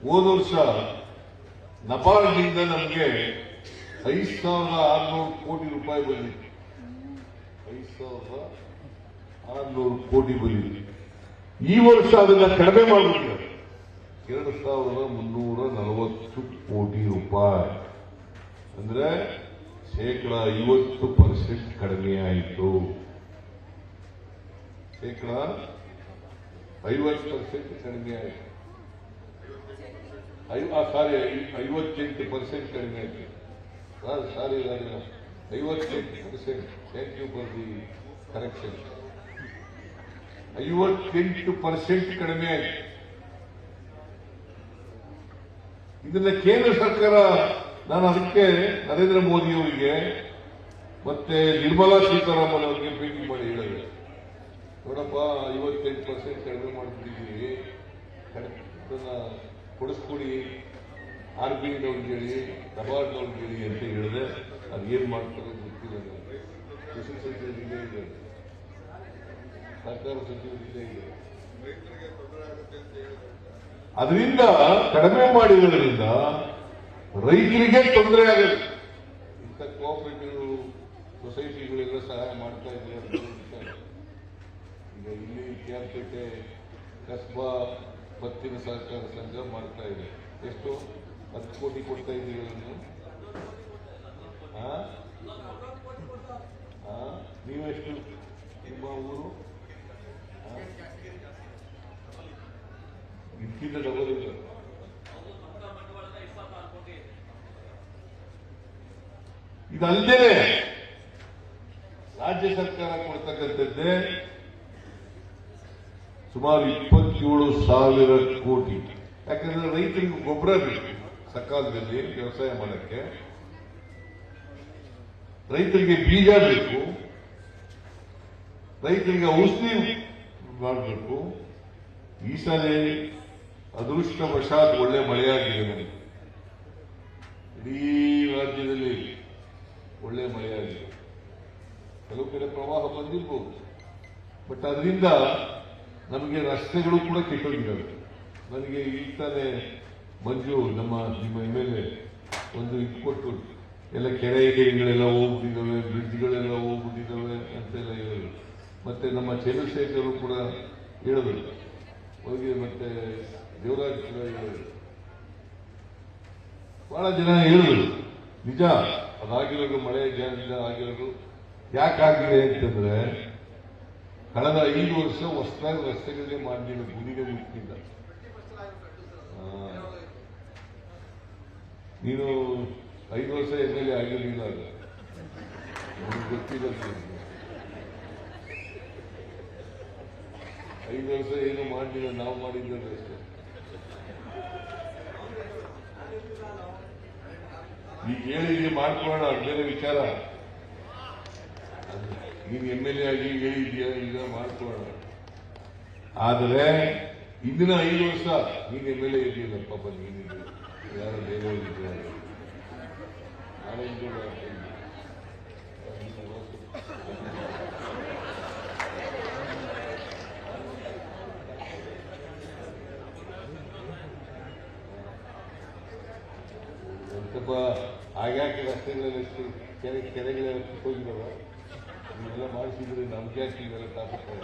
ಹೋದ ವರ್ಷ ನಬಾರ್ಡ್ನಿಂದ ನಮಗೆ 5,600 ಕೋಟಿ ರೂಪಾಯಿ ಬಂದಿತ್ತು. 5,600 ಕೋಟಿ ಬಂದಿದೆ. ಈ ವರ್ಷ ಅದನ್ನ ಕಡಿಮೆ ಮಾಡಿಬಿಟ್ಟಿದ್ದಾರೆ. 2,340 ಕೋಟಿ ರೂಪಾಯಿ ಅಂದ್ರೆ ಶೇಕಡ 50% ಕಡಿಮೆ ಆಯಿತು. ಶೇಕಡ 50% ಕಡಿಮೆ ಆಯಿತು. 58% ಕಡಿಮೆ ಆಯಿತು. Sorry 58%. Thank you for the correction. 58% ಕಡಿಮೆ ಆಯಿತು. ಇದನ್ನ ಕೇಂದ್ರ ಸರ್ಕಾರ, ನಾನು ಅದಕ್ಕೆ ನರೇಂದ್ರ ಮೋದಿ ಅವರಿಗೆ ಮತ್ತೆ ನಿರ್ಮಲಾ ಸೀತಾರಾಮನ್ ಅವರಿಗೆ ಭೇಟಿ ಮಾಡಿ ಹೇಳಿದೆ, ನೋಡಪ್ಪ 58% ಕಡಿಮೆ ಮಾಡಿಬಿಟ್ಟಿದ್ದೀವಿ, ಕೊಡಿಸ್ಕೊಡಿ, RBIನವ್ರಿಗೆ ಹೇಳಿ, ನಬಾರ್ಡ್ನವ್ರಿಗೆ ಹೇಳಿ ಅಂತ ಹೇಳಿದೆ. ಅದೇನ್ ಮಾಡ್ತಾರೆ ಗೊತ್ತಿಲ್ಲ. ಕೃಷಿ ಸಚಿವರಿಗೆ ಇದೆ, ಸರ್ಕಾರ ಸಚಿವರಿಗೆ ಇದೆ. ಅದರಿಂದ ಕಡಿಮೆ ಮಾಡಿರೋದ್ರಿಂದ ರೈತರಿಗೆ ತೊಂದರೆ ಆಗುತ್ತೆ. ಇಂಥ ಕೋಆಪರೇಟಿವ್ ಸೊಸೈಟಿಗಳೆಲ್ಲ ಸಹಾಯ ಮಾಡ್ತಾ ಇದ್ದಾರೆ. ಈಗ ಇಲ್ಲಿ ಕ್ಯಾರ್ಪೇಟೆ ಕಸ್ಬಾ ಪತ್ತಿನ ಸಹಕಾರ ಸಂಘ ಮಾಡ್ತಾ ಇದೆ. ಎಷ್ಟು 10 ಕೋಟಿ ಕೊಡ್ತಾ ಇದ್ದೀವಿ. ನೀವೆಷ್ಟು? ನಿಮ್ಮ ಊರು ಇದಕ್ಕಿಂತ ಡಬಲ್ ಇಲ್ಲ. ಇದಲ್ಲದೆ ರಾಜ್ಯ ಸರ್ಕಾರ ಕೊಡ್ತಕ್ಕಂಥದ್ದೇ ಸುಮಾರು 27,000 ಕೋಟಿ. ಯಾಕಂದ್ರೆ ರೈತರಿಗೆ ಗೊಬ್ಬರ ಬೇಕು ಸಕಾಲದಲ್ಲಿ ವ್ಯವಸಾಯ ಮಾಡಕ್ಕೆ, ರೈತರಿಗೆ ಬೀಜ ಬೇಕು, ರೈತರಿಗೆ ಔಷಧಿ ಮಾಡಬೇಕು. ಈ ಸಲ ಅದೃಷ್ಟವಶಾತ್ ಒಳ್ಳೆ ಮಳೆಯಾಗಿದೆ. ನನಗೆ ಇಡೀ ರಾಜ್ಯದಲ್ಲಿ ಒಳ್ಳೆ ಮಳೆಯಾಗಿದೆ. ಕೆಲವು ಕಡೆ ಪ್ರವಾಹ ಬಂದಿರಬಹುದು, ಬಟ್ ಅದರಿಂದ ನಮಗೆ ರಸ್ತೆಗಳು ಕೂಡ ಕೆಟ್ಟೋಗಿದ್ದಾವೆ. ನನಗೆ ಈಗ ತಾನೇ ಮಂಜು ನಿಮ್ಮ ಮೇಲೆ ಒಂದು ಕೊಟ್ಟು ಎಲ್ಲ ಕೆರೆಗಳೆಲ್ಲ ಹೋಗ್ಬಿಟ್ಟಿದ್ದಾವೆ, ಬ್ರಿಡ್ಜ್ಗಳೆಲ್ಲ ಹೋಗ್ಬಿಟ್ಟಿದ್ದಾವೆ ಅಂತೆಲ್ಲ ಹೇಳಿದ್ರು. ಮತ್ತೆ ನಮ್ಮ ಚಂದ್ರಶೇಖರ್ ಕೂಡ ಹೇಳಿದ್ರು, ಹೋಗಿ ಮತ್ತೆ ದೇವರಾಜ್ ಕೂಡ ಹೇಳಿದ್ರು, ಬಹಳ ಜನ ಹೇಳಿದ್ರು. ನಿಜ, ಅದಾಗಿರೋದು ಮಳೆ ಜಾಸ್ತಿ ಆಗಿರೋದು ಯಾಕಾಗಿದೆ ಅಂತಂದ್ರೆ ಕಳೆದ 5 ವರ್ಷ ಹೊಸದಾಗಿ ರಸ್ತೆಗಳೇ ಮಾಡಲಿಲ್ಲ, ಗುದಿಗೆ ಮುಟ್ಟಿಲ್ಲ. ನೀನು 5 ವರ್ಷ MLA ಆಗಿರಲಿಲ್ಲ, ಅದು ಗೊತ್ತಿಲ್ಲ. 5 ವರ್ಷ ಏನು ಮಾಡಲಿಲ್ಲ, ನಾವು ಮಾಡಿದ್ದಲ್ಲ ಅಷ್ಟೇ. ಈಗ ಹೇಳಿದ್ರೆ ಮಾಡ್ಕೊಳ್ಳೋಣ, ಅದು ಬೇರೆ ವಿಚಾರ. ನೀನು MLA ಆಗಿ ಹೇಳಿದ್ಯಾ, ಈಗ ಮಾಡ್ಕೊಳ್ಳೋಣ. ಆದರೆ ಇಂದಿನ 5 ವರ್ಷ ನೀನು MLA ಇದೆಯಲ್ಲ, ಪಾಪ ನೀನು ಯಾರೋ ಬೇರೆ ಸ್ವಲ್ಪ ಆಗಾಕೆ ರಸ್ತೆಗಳೆಲ್ಲ ಎಷ್ಟು ಕೆರೆಗಳೆಲ್ಲ ಕಿತ್ತೋಗಿದಾವ. ನೀವೆಲ್ಲ ಮಾಡಿಸಿದ್ರೆ ನಮ್ಗೆ ಯಾಕೆ ಇವೆಲ್ಲ ತಾಪಸ್ತಾರೆ?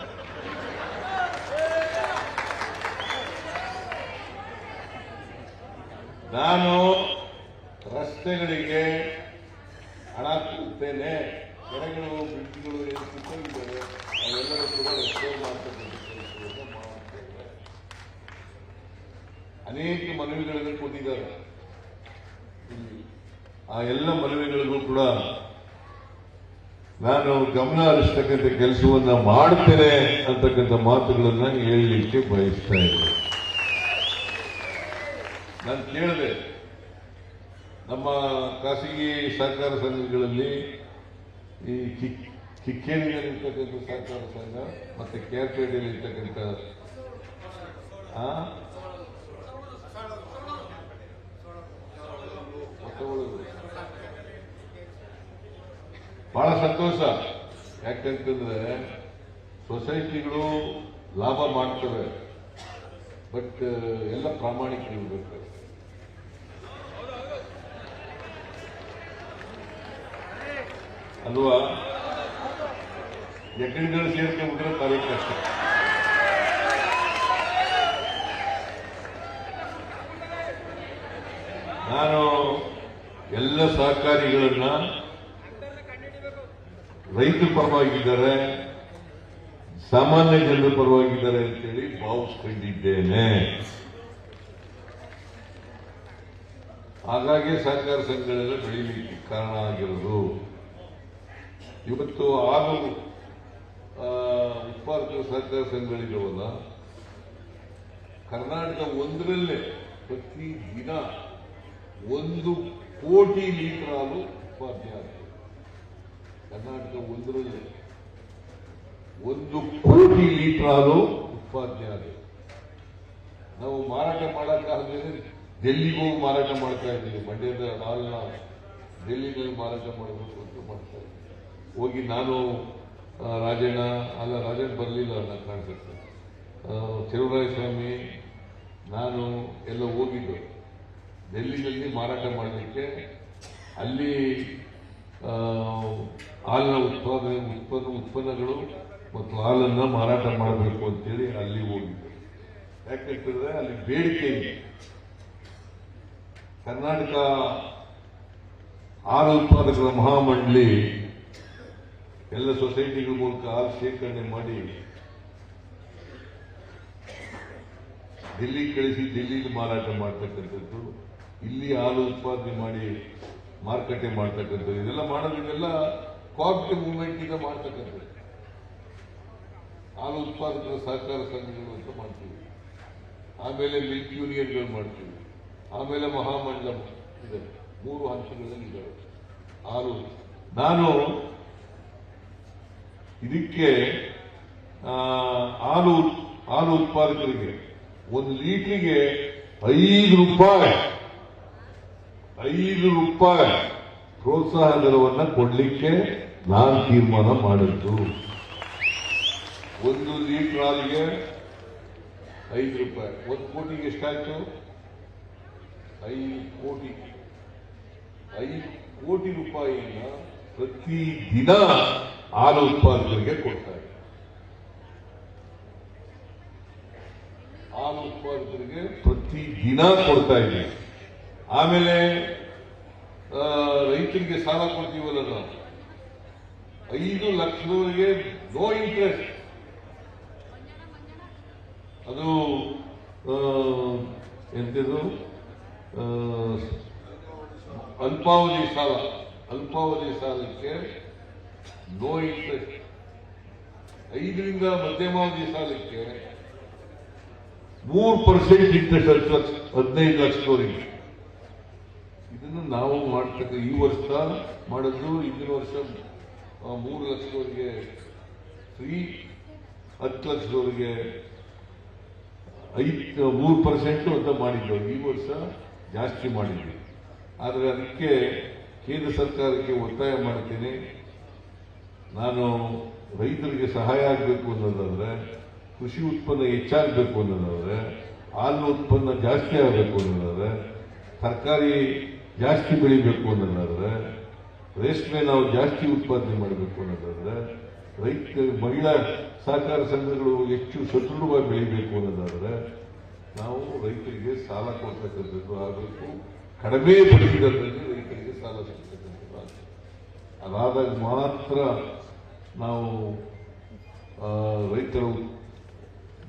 ನಾನು ರಸ್ತೆಗಳಿಗೆ ಹಣ ಕೊಡ್ತೇನೆ. ಕೆರೆಗಳು ಬ್ರಿಡ್ಜ್ಗಳು ಏನು ಕಿತ್ತೋಗಿದ್ದಾರೆ ಅವೆಲ್ಲರೂ ಕೂಡ ರೆಸ್ಟೋರ್ ಮಾಡ್ತಕ್ಕಂಥ ಕೆಲಸವನ್ನು ಮಾಡ್ತೇವೆ. ಅನೇಕ ಮನವಿಗಳನ್ನು ಕೊಟ್ಟಿದ್ದಾರೆ. ಆ ಎಲ್ಲ ಮನವಿಗಳಿಗೂ ಕೂಡ ನಾನು ಗಮನ ಹರಿಸ್ತಕ್ಕಂಥ ಕೆಲಸವನ್ನ ಮಾಡ್ತೇನೆ ಅಂತಕ್ಕಂಥ ಮಾತುಗಳನ್ನ ಹೇಳಲಿಕ್ಕೆ ಬಯಸ್ತಾ ಇದ್ದೆ. ನಾನು ಕೇಳಿದೆ, ನಮ್ಮ ಖಾಸಗಿ ಸಹಕಾರ ಸಂಘಗಳಲ್ಲಿ ಈ ಕಿಕ್ಕೇರಿಯಲ್ಲಿರ್ತಕ್ಕಂಥ ಸಹಕಾರ ಸಂಘ ಮತ್ತೆ ಕ್ಯಾರ್ಪೇಟೆಯಲ್ಲಿ ಇರ್ತಕ್ಕಂಥ ಬಹಳ ಸಂತೋಷ. ಯಾಕಂತಂದ್ರೆ ಸೊಸೈಟಿಗಳು ಲಾಭ ಮಾಡ್ತವೆ, ಬಟ್ ಎಲ್ಲ ಪ್ರಾಮಾಣಿಕರಿರ್ಬೇಕು. ಅಲ್ವಾ? ಎಕಡೆಗಳು ಸೇರ್ಕೊಂಡ್ಬಿಟ್ರೆ ಭಾರಿ ಕಷ್ಟ. ನಾನು ಎಲ್ಲ ಸಹಕಾರಿಗಳನ್ನ ರೈತರ ಪರವಾಗಿದ್ದಾರೆ, ಸಾಮಾನ್ಯ ಜನರ ಪರವಾಗಿದ್ದಾರೆ ಅಂತೇಳಿ ಭಾವಿಸ್ಕೊಂಡಿದ್ದೇನೆ. ಹಾಗಾಗಿ ಸಹಕಾರ ಸಂಘಗಳೆಲ್ಲ ಬೆಳೀಲಿಕ್ಕೆ ಕಾರಣ ಆಗಿರೋದು. ಇವತ್ತು 6 ಉತ್ಪಾದಕ ಸಹಕಾರ ಸಂಘಗಳಿದಾವಲ್ಲ, ಕರ್ನಾಟಕ ಒಂದರಲ್ಲೇ ಪ್ರತಿ ದಿನ 1 ಕೋಟಿ ಲೀಟರ್ ಹಾಲು ಉತ್ಪಾದನೆ ಆಗ್ತದೆ. ಕರ್ನಾಟಕ ಒಂದರಲ್ಲೇ 1 ಕೋಟಿ ಲೀಟರ್ ಹಾಲು ಉತ್ಪಾದನೆ ಆಗಿದೆ. ನಾವು ಮಾರಾಟ ಮಾಡೋಕ್ಕಾಗದೆ ಡೆಲ್ಲಿಗೆ ಹೋಗಿ ಮಾರಾಟ ಮಾಡ್ತಾ ಇದ್ದೀವಿ. ಮಂಡ್ಯದ ಹಾಲನ್ನ ಡೆಲ್ಲಿನಲ್ಲಿ ಮಾರಾಟ ಮಾಡಬೇಕು ಅಂತ ಮಾಡ್ತಾ ಇದ್ದೀವಿ. ಹೋಗಿ ನಾನು ರಾಜಣ್ಣ ಬರಲಿಲ್ಲ ನಾನು ಕಾಣಿಸುತ್ತೆ, ಸ್ವಾಮಿ ನಾನು ಎಲ್ಲ ಹೋಗಿದ್ದು ಡೆಲ್ಲಿನಲ್ಲಿ ಮಾರಾಟ ಮಾಡಲಿಕ್ಕೆ. ಅಲ್ಲಿ ಹಾಲಿನ ಉತ್ಪನ್ನಗಳು ಮತ್ತು ಹಾಲನ್ನು ಮಾರಾಟ ಮಾಡಬೇಕು ಅಂತೇಳಿ ಅಲ್ಲಿ ಹೋಗಿದ್ದು. ಯಾಕಂತಂದ್ರೆ ಅಲ್ಲಿ ಬೇಡಿಕೆ ಇದೆ. ಕರ್ನಾಟಕ ಹಾಲು ಉತ್ಪಾದಕರ ಮಹಾಮಂಡಳಿ ಎಲ್ಲ ಸೊಸೈಟಿಗಳ ಮೂಲಕ ಹಾಲು ಶೇಖರಣೆ ಮಾಡಿ ಡೆಲ್ಲಿಗೆ ಕಳಿಸಿ ಡೆಲ್ಲಿಗೆ ಮಾರಾಟ ಮಾಡ್ತಕ್ಕಂಥದ್ದು, ಇಲ್ಲಿ ಹಾಲು ಉತ್ಪಾದನೆ ಮಾಡಿ ಮಾರುಕಟ್ಟೆ ಮಾಡ್ತಕ್ಕಂಥದ್ದು, ಇದೆಲ್ಲ ಮಾಡೋದನ್ನೆಲ್ಲ ಕೋಆಪರೇಟಿವ್ ಮೂವ್ಮೆಂಟ್ ಇಂದ ಮಾಡ್ತಕ್ಕಂಥದ್ದು. ಹಾಲು ಉತ್ಪಾದಕರ ಸಹಕಾರ ಸಂಘಗಳು ಅಂತ ಮಾಡ್ತೀವಿ, ಆಮೇಲೆ ಮಿಲ್ಕ್ ಯೂನಿಯನ್ಗಳು ಮಾಡ್ತೀವಿ, ಆಮೇಲೆ ಮಹಾಮಂಡಲ ಇದೆ. 3 ಹಂತಗಳಲ್ಲಿ ಇದ್ದಾವೆ ಹಾಲು. ನಾನು ಇದಕ್ಕೆ ಹಾಲು ಉತ್ಪಾದಕರಿಗೆ 1 ಲೀಟರ್ಗೆ 5 ರೂಪಾಯಿ ಪ್ರೋತ್ಸಾಹ ಧನವನ್ನು ಕೊಡ್ಲಿಕ್ಕೆ ನಾನು ತೀರ್ಮಾನ ಮಾಡಿದ್ದು. 1 ಲೀಟರ್ ಹಾಲಿಗೆ 5 ರೂಪಾಯಿ. 1 ಕೋಟಿಗೆ ಎಷ್ಟಾಯ್ತು? 5 ಕೋಟಿ ರೂಪಾಯಿಯನ್ನ ಪ್ರತಿ ದಿನ ಹಾಲು ಉತ್ಪಾದಕರಿಗೆ ಕೊಡ್ತಾರೆ. ಹಾಲು ಉತ್ಪಾದಕರಿಗೆ ಪ್ರತಿ ದಿನ ಕೊಡ್ತಾ ಇದ್ದೀವಿ. ಆಮೇಲೆ ರೈತರಿಗೆ ಸಾಲ ಕೊಡ್ತೀವಲ್ಲ ನಾವು, 5 ಲಕ್ಷದವರೆಗೆ ನೋ ಇಂಟ್ರೆಸ್ಟ್. ಅದು ಎಂಥದ್ದು ಅಲ್ಪಾವಧಿ ಸಾಲಕ್ಕೆ ನೋ ಇಂಟ್ರೆಸ್ಟ್. 5ರಿಂದ ಮಧ್ಯಮಾವಧಿ ಸಾಲಕ್ಕೆ 3% ಇಂಟ್ರೆಸ್ಟ್ 15 ಲಕ್ಷದವರೆಗೆ. ಇದನ್ನು ನಾವು ಮಾಡ್ತಕ್ಕ ಈ ವರ್ಷ ಮಾಡಿದ್ದು, ಹಿಂದಿನ ವರ್ಷ 3 ಲಕ್ಷದವರೆಗೆ ಫ್ರೀ, 10 ಲಕ್ಷದವರೆಗೆ 3% ಅಂತ ಮಾಡಿದ್ದೆವು. ಈ ವರ್ಷ ಜಾಸ್ತಿ ಮಾಡಿದ್ವಿ. ಆದರೆ ಅದಕ್ಕೆ ಕೇಂದ್ರ ಸರ್ಕಾರಕ್ಕೆ ಒತ್ತಾಯ ಮಾಡ್ತೀನಿ. ನಾನು ರೈತರಿಗೆ ಸಹಾಯ ಆಗಬೇಕು ಅನ್ನೋದಾದ್ರೆ, ಕೃಷಿ ಉತ್ಪನ್ನ ಹೆಚ್ಚಾಗಬೇಕು ಅನ್ನೋದಾದ್ರೆ, ಹಾಲು ಉತ್ಪನ್ನ ಜಾಸ್ತಿ ಆಗಬೇಕು ಅನ್ನೋದಾದ್ರೆ, ತರಕಾರಿ ಜಾಸ್ತಿ ಬೆಳಿಬೇಕು ಅನ್ನೋದಾದ್ರೆ, ರೇಷ್ಮೆ ನಾವು ಜಾಸ್ತಿ ಉತ್ಪಾದನೆ ಮಾಡಬೇಕು ಅನ್ನೋದಾದ್ರೆ, ಮಹಿಳಾ ಸಹಕಾರ ಸಂಘಗಳು ಹೆಚ್ಚು ಸದೃಢವಾಗಿ ಬೆಳಿಬೇಕು ಅನ್ನೋದಾದ್ರೆ ನಾವು ರೈತರಿಗೆ ಸಾಲ ಕೊಡ್ತಕ್ಕಂಥದ್ದು ಆಗಬೇಕು. ಕಡಿಮೆ ಬಡ್ಡಿ ದರದಲ್ಲಿ ರೈತರಿಗೆ ಸಾಲ ಸಿಗ್ತಕ್ಕಂಥದ್ದು ಆಗಬೇಕು. ಅದಾದಾಗ ಮಾತ್ರ ನಾವು ರೈತರು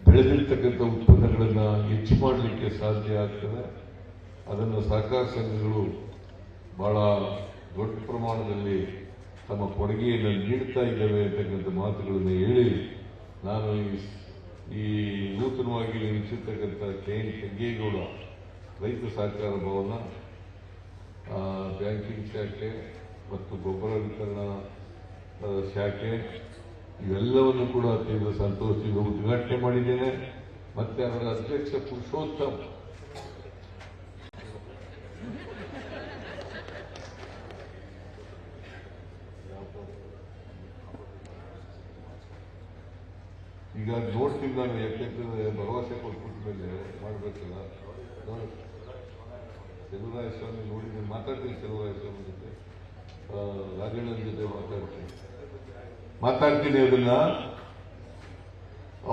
ಬೆಳೆದಿರ್ತಕ್ಕಂಥ ಉತ್ಪನ್ನಗಳನ್ನು ಹೆಚ್ಚು ಮಾಡಲಿಕ್ಕೆ ಸಾಧ್ಯ ಆಗ್ತದೆ. ಅದನ್ನು ಸಹಕಾರ ಸಂಘಗಳು ಬಹಳ ದೊಡ್ಡ ಪ್ರಮಾಣದಲ್ಲಿ ತಮ್ಮ ಕೊಡುಗೆಯನ್ನು ನೀಡ್ತಾ ಇದ್ದೇವೆ ಅಂತಕ್ಕಂಥ ಮಾತುಗಳನ್ನು ಹೇಳಿ, ನಾನು ಈ ನೂತನವಾಗಿ ನಿರ್ಮಿಸಿರ್ತಕ್ಕಂಥ KN ಕೆಂಗೇಗೌಡ ರೈತ ಸಹಕಾರ ಭವನ, ಬ್ಯಾಂಕಿಂಗ್ ಶಾಖೆ ಮತ್ತು ಗೊಬ್ಬರ ವಿತರಣಾ ಶಾಖೆ ಇವೆಲ್ಲವನ್ನು ಕೂಡ ತೀವ್ರ ಸಂತೋಷದಿಂದ ಉದ್ಘಾಟನೆ ಮಾಡಿದ್ದೇನೆ. ಮತ್ತೆ ಅದರ ಅಧ್ಯಕ್ಷ ಪುರುಷೋತ್ತಮ್ ಈಗ ನೋಡ್ತೀನಿ ನಾನು, ಯಾಕೆಂದ್ರೆ ಭರವಸೆ ಕೊಟ್ಬಿಟ್ಟು ಮೇಲೆ ಮಾಡಬೇಕಲ್ಲ. ಚೆಲುವರಾಯ ಸ್ವಾಮಿ ನೋಡಿದ್ದೀನಿ, ಮಾತಾಡ್ತೀನಿ ಚೆಲುವರಾಯ ಸ್ವಾಮಿ ಜೊತೆ, ರಾಘಣ್ಣನ ಜೊತೆ ಮಾತಾಡ್ತೀನಿ ಅದನ್ನ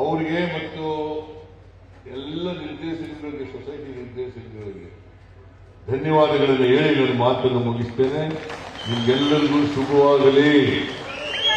ಅವ್ರಿಗೆ ಮತ್ತು ಎಲ್ಲ ನಿರ್ದೇಶಕರಿಗೆ, ಸೊಸೈಟಿ ನಿರ್ದೇಶಕರಿಗೆ ಧನ್ಯವಾದಗಳನ್ನು ಹೇಳಿ ನನ್ನ ಮಾತನ್ನು ಮುಗಿಸ್ತೇನೆ. ನಿಮ್ಗೆಲ್ಲರಿಗೂ ಶುಭವಾಗಲಿ.